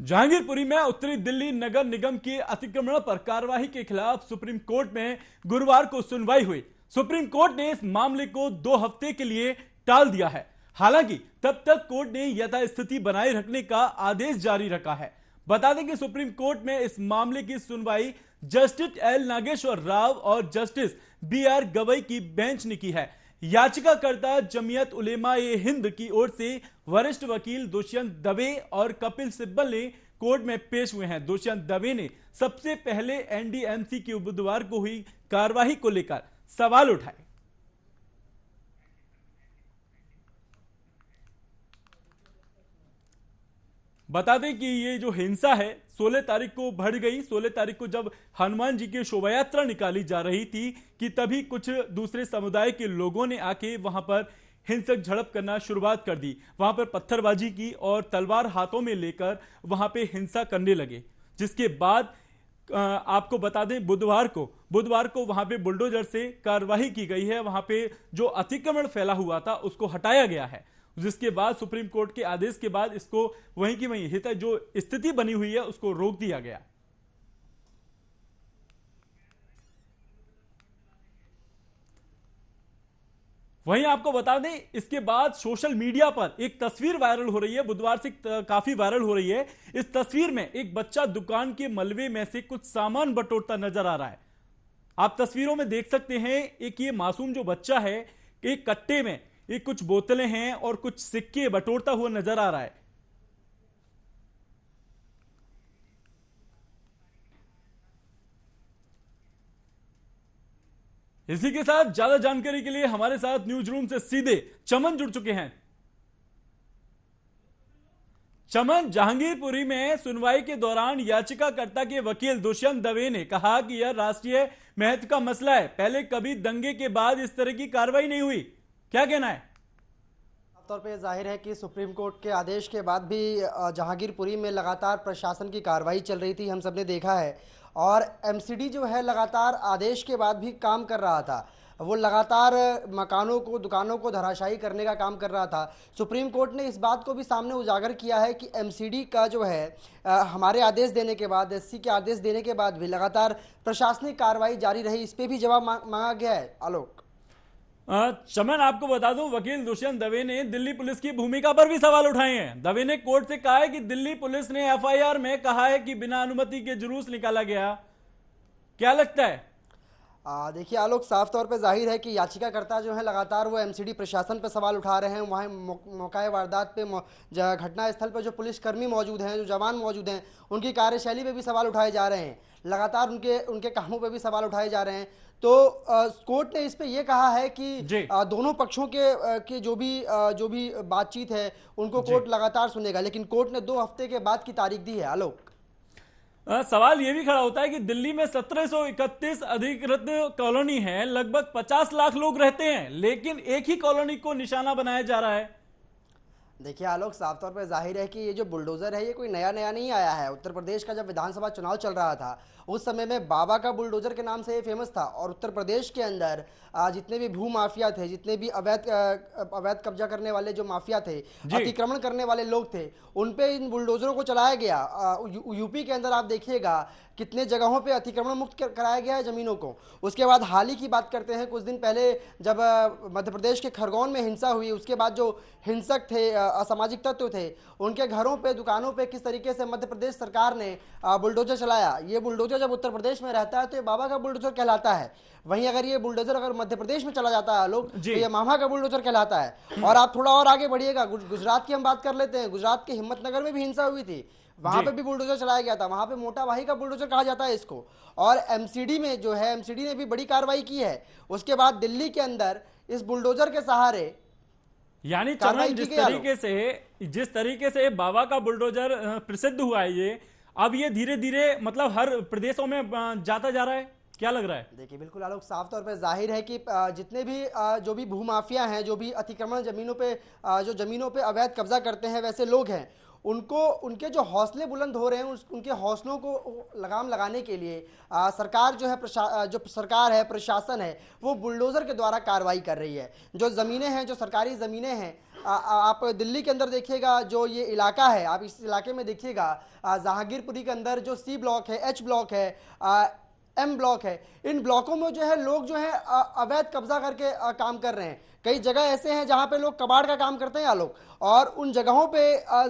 जहांगीरपुरी में उत्तरी दिल्ली नगर निगम के अतिक्रमण पर कार्रवाई के खिलाफ सुप्रीम कोर्ट में गुरुवार को सुनवाई हुई। सुप्रीम कोर्ट ने इस मामले को 2 हफ्ते के लिए टाल दिया है। हालांकि तब तक कोर्ट ने यथास्थिति बनाए रखने का आदेश जारी रखा है। बता दें कि सुप्रीम कोर्ट में इस मामले की सुनवाई जस्टिस एल नागेश्वर राव और जस्टिस बी.आर. गवई की बेंच ने की है। याचिकाकर्ता जमीयत उलेमा ए हिंद की ओर से वरिष्ठ वकील दुष्यंत दवे और कपिल सिब्बल ने कोर्ट में पेश हुए हैं। दुष्यंत दवे ने सबसे पहले एनडीएमसी की बुधवार को हुई कार्रवाई को लेकर सवाल उठाए। बता दें कि ये जो हिंसा है 16 तारीख को बढ़ गई। 16 तारीख को जब हनुमान जी की शोभा यात्रा निकाली जा रही थी कि तभी कुछ दूसरे समुदाय के लोगों ने आके वहां पर हिंसक झड़प करना शुरुआत कर दी। वहां पर पत्थरबाजी की और तलवार हाथों में लेकर वहां पे हिंसा करने लगे, जिसके बाद आपको बता दें बुधवार को वहां पे बुलडोजर से कार्रवाई की गई है। वहां पे जो अतिक्रमण फैला हुआ था उसको हटाया गया है, जिसके बाद सुप्रीम कोर्ट के आदेश के बाद इसको वहीं की वहीं हित जो स्थिति बनी हुई है उसको रोक दिया गया। वहीं आपको बता दें इसके बाद सोशल मीडिया पर एक तस्वीर वायरल हो रही है, बुधवार से काफी वायरल हो रही है। इस तस्वीर में एक बच्चा दुकान के मलबे में से कुछ सामान बटोरता नजर आ रहा है। आप तस्वीरों में देख सकते हैं एक ये मासूम जो बच्चा है एक कट्टे में ये कुछ बोतलें हैं और कुछ सिक्के बटोरता हुआ नजर आ रहा है। इसी के साथ ज्यादा जानकारी के लिए हमारे साथ न्यूज रूम से सीधे चमन जुड़ चुके हैं। चमन, जहांगीरपुरी में सुनवाई के दौरान याचिकाकर्ता के वकील दुष्यंत दवे ने कहा कि यह राष्ट्रीय महत्व का मसला है। पहले कभी दंगे के बाद इस तरह की कार्रवाई नहीं हुई, क्या कहना है? साफ तौर पे जाहिर है कि सुप्रीम कोर्ट के आदेश के बाद भी जहांगीरपुरी में लगातार प्रशासन की कार्रवाई चल रही थी, हम सब ने देखा है। और एमसीडी जो है लगातार आदेश के बाद भी काम कर रहा था। वो लगातार मकानों को, दुकानों को धराशायी करने का काम कर रहा था। सुप्रीम कोर्ट ने इस बात को भी सामने उजागर किया है कि एमसीडी का जो है हमारे आदेश देने के बाद, एससी के आदेश देने के बाद भी लगातार प्रशासनिक कार्रवाई जारी रही। इस पर भी जवाब मांगा गया है। आलोक, चमन, आपको बता दूं वकील दुष्यंत दवे ने दिल्ली पुलिस की भूमिका पर भी सवाल उठाए हैं। दवे ने कोर्ट से कहा है कि दिल्ली पुलिस ने एफआईआर में कहा है कि बिना अनुमति के जुलूस निकाला गया। क्या लगता है? देखिए आलोक, साफ तौर पे जाहिर है कि याचिकाकर्ता जो है लगातार वो एमसीडी प्रशासन पर सवाल उठा रहे हैं। वहाँ मौका वारदात पे घटना स्थल पर जो पुलिसकर्मी मौजूद हैं, जो जवान मौजूद हैं, उनकी कार्यशैली पे भी सवाल उठाए जा रहे हैं। लगातार उनके कामों पे भी सवाल उठाए जा रहे हैं। तो कोर्ट ने इस पे ये कहा है कि दोनों पक्षों के जो भी बातचीत है उनको कोर्ट लगातार सुनेगा, लेकिन कोर्ट ने 2 हफ्ते के बाद की तारीख दी है। आलोक, सवाल यह भी खड़ा होता है कि दिल्ली में 1731 अधिकृत कॉलोनी है, लगभग 50 लाख लोग रहते हैं, लेकिन एक ही कॉलोनी को निशाना बनाया जा रहा है। देखिए आलोक, साफ तौर पर जाहिर है कि ये जो बुलडोजर है ये कोई नया नहीं आया है। उत्तर प्रदेश का जब विधानसभा चुनाव चल रहा था उस समय में बाबा का बुलडोजर के नाम से ये फेमस था। और उत्तर प्रदेश के अंदर जितने भी भू माफिया थे, जितने भी अवैध कब्जा करने वाले जो माफिया थे, अतिक्रमण करने वाले लोग थे, उन पे इन बुलडोजरों को चलाया गया। यूपी के अंदर आप देखिएगा कितने जगहों पे अतिक्रमण मुक्त कराया गया है जमीनों को। उसके बाद हाल ही की बात करते हैं, कुछ दिन पहले जब मध्य प्रदेश के खरगोन में हिंसा हुई, उसके बाद जो हिंसक थे, असामाजिक तत्व थे, उनके घरों पे, दुकानों पे किस तरीके से मध्य प्रदेश सरकार ने बुलडोजर चलाया। ये बुलडोजर जब उत्तर प्रदेश में रहता है तो ये बाबा का बुलडोजर कहलाता है। वहीं अगर ये बुलडोजर अगर मध्य प्रदेश में चला जाता है लोग, तो ये मामा का बुलडोजर कहलाता है। और आप थोड़ा और आगे बढ़िएगा, गुजरात की हम बात कर लेते हैं। गुजरात के हिम्मतनगर में भी हिंसा हुई थी, वहां पे भी बुलडोजर चलाया गया था। वहां पे मोटा भाई का बुलडोजर कहा जाता है इसको। और एमसीडी में जो है, एमसीडी ने भी बड़ी कार्रवाई की है। उसके बाद दिल्ली के अंदर इस बुलडोजर के सहारे, यानी चमन, जिस तरीके से बाबा का बुलडोजर प्रसिद्ध हुआ है, ये अब ये धीरे धीरे मतलब हर प्रदेशों में जाता जा रहा है, क्या लग रहा है? देखिए बिल्कुल आलोक, साफ तौर पे जाहिर है कि जितने भी जो भी भूमाफिया हैं, जो भी अतिक्रमण जमीनों पे अवैध कब्जा करते हैं, वैसे लोग हैं, उनके जो हौसले बुलंद हो रहे हैं, उनके हौसलों को लगाम लगाने के लिए सरकार जो है, जो सरकार है, प्रशासन है, वो बुलडोजर के द्वारा कार्रवाई कर रही है। जो ज़मीनें हैं, जो सरकारी ज़मीनें हैं, आप दिल्ली के अंदर देखिएगा जो ये इलाका है, आप इस इलाके में देखिएगा जहांगीरपुरी के अंदर जो सी ब्लॉक है, एच ब्लॉक है, एम ब्लॉक है, इन ब्लॉकों में जो है लोग जो है अवैध कब्जा करके काम कर रहे हैं। कई जगह ऐसे हैं जहां पे लोग कबाड़ का काम करते हैं आलोक, और उन जगहों पे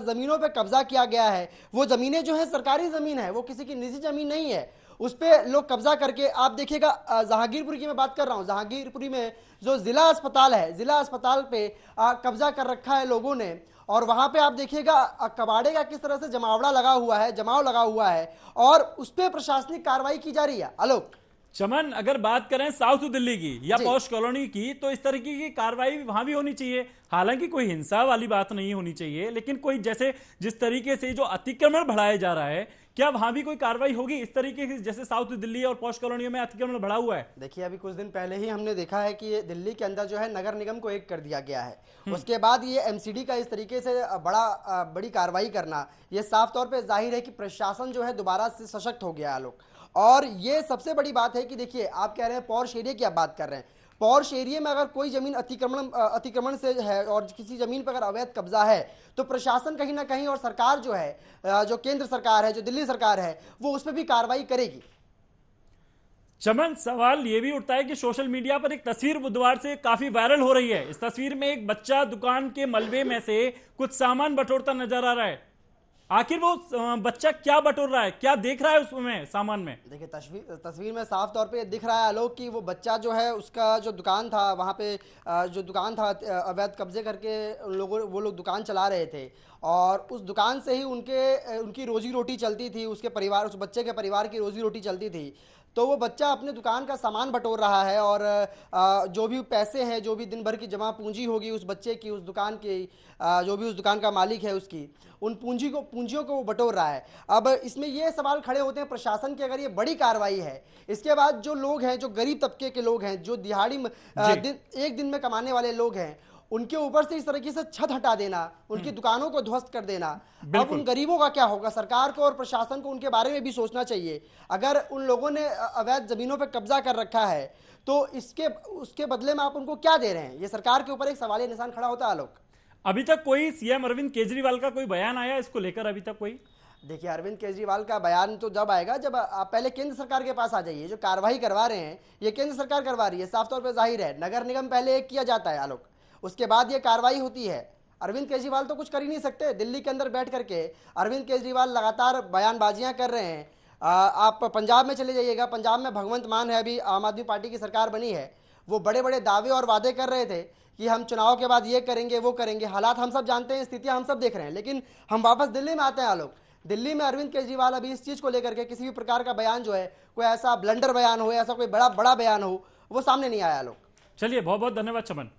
जमीनों पे कब्जा किया गया है। वो जमीनें जो है सरकारी जमीन है, वो किसी की निजी जमीन नहीं है, उस पे लोग कब्जा करके, आप देखिएगा जहांगीरपुरी की मैं बात कर रहा हूं, जहांगीरपुरी में जो जिला अस्पताल है, जिला अस्पताल पे कब्जा कर रखा है लोगों ने, और वहां पे आप देखिएगा कबाड़े का किस तरह से जमावड़ा लगा हुआ है, जमाव लगा हुआ है, और उस पर प्रशासनिक कार्रवाई की जा रही है। आलोक चमन, अगर बात करें साउथ दिल्ली की या जी। पॉश कॉलोनी की, तो इस तरीके की कार्रवाई वहां भी होनी चाहिए। हालांकि कोई हिंसा वाली बात नहीं होनी चाहिए, लेकिन कोई जैसे जिस तरीके से जो अतिक्रमण बढ़ाया जा रहा है, क्या वहां भी कोई कार्रवाई होगी इस तरीके की जैसे साउथ दिल्ली और पॉश कॉलोनियों में अतिक्रमण बढ़ा हुआ है? देखिए, अभी कुछ दिन पहले ही हमने देखा है कि ये दिल्ली के अंदर जो है नगर निगम को एक कर दिया गया है। उसके बाद ये एमसीडी का इस तरीके से बड़ी कार्रवाई करना, ये साफ तौर पे जाहिर है कि प्रशासन जो है दोबारा से सशक्त हो गया है लोग। और ये सबसे बड़ी बात है कि देखिए, आप कह रहे हैं पॉश एरिया की आप बात कर रहे हैं, पॉश एरिया में अगर कोई जमीन अतिक्रमण से है और किसी जमीन पर अगर अवैध कब्जा है, तो प्रशासन कहीं ना कहीं और सरकार जो है, जो केंद्र सरकार है, जो दिल्ली सरकार है, वो उस पर भी कार्रवाई करेगी। चमन, सवाल यह भी उठता है कि सोशल मीडिया पर एक तस्वीर बुधवार से काफी वायरल हो रही है। इस तस्वीर में एक बच्चा दुकान के मलबे में से कुछ सामान बटोरता नजर आ रहा है। आखिर वो बच्चा क्या बटोर रहा है, क्या देख रहा है उसमें सामान में? देखिए, तस्वीर में साफ तौर पे दिख रहा है आलोक कि वो बच्चा जो है, उसका जो दुकान था वहाँ पे, जो दुकान था अवैध कब्जे करके वो लोग दुकान चला रहे थे, और उस दुकान से ही उनकी रोजी रोटी चलती थी, उसके परिवार, उस बच्चे के परिवार की रोजी रोटी चलती थी। तो वो बच्चा अपने दुकान का सामान बटोर रहा है, और जो भी पैसे हैं, जो भी दिन भर की जमा पूंजी होगी उस बच्चे की, उस दुकान की, जो भी उस दुकान का मालिक है उसकी, उन पूंजियों को वो बटोर रहा है। अब इसमें ये सवाल खड़े होते हैं प्रशासन की, अगर ये बड़ी कार्रवाई है, इसके बाद जो लोग हैं, जो गरीब तबके के लोग हैं, जो दिहाड़ी एक दिन में कमाने वाले लोग हैं, उनके ऊपर से इस तरीके से छत हटा देना, उनकी दुकानों को ध्वस्त कर देना, अब उन गरीबों का क्या होगा? सरकार को और प्रशासन को उनके बारे में भी सोचना चाहिए। अगर उन लोगों ने अवैध जमीनों पर कब्जा कर रखा है, तो उसके बदले में आप उनको क्या दे रहे हैं? ये सरकार के ऊपर एक सवालिया निशान खड़ा होता है आलोक। अभी तक कोई सीएम अरविंद केजरीवाल का कोई बयान आया इसको लेकर? अभी तक कोई? देखिए, अरविंद केजरीवाल का बयान तो जब आएगा जब आप पहले केंद्र सरकार के पास आ जाइए। जो कार्रवाई करवा रहे हैं ये केंद्र सरकार करवा रही है, साफ तौर पर जाहिर है। नगर निगम पहले एक किया जाता है आलोक, उसके बाद ये कार्रवाई होती है। अरविंद केजरीवाल तो कुछ कर ही नहीं सकते। दिल्ली के अंदर बैठ करके अरविंद केजरीवाल लगातार बयानबाजियां कर रहे हैं। आप पंजाब में चले जाइएगा, पंजाब में भगवंत मान है, अभी आम आदमी पार्टी की सरकार बनी है, वो बड़े बड़े दावे और वादे कर रहे थे कि हम चुनाव के बाद ये करेंगे, वो करेंगे। हालात हम सब जानते हैं, स्थितियां हम सब देख रहे हैं, लेकिन हम वापस दिल्ली में आते हैं आलोक। दिल्ली में अरविंद केजरीवाल अभी इस चीज को लेकर के किसी भी प्रकार का बयान जो है, कोई ऐसा ब्लंडर बयान हो, ऐसा कोई बड़ा बयान हो, वो सामने नहीं आया आलोक। चलिए, बहुत बहुत धन्यवाद चमन।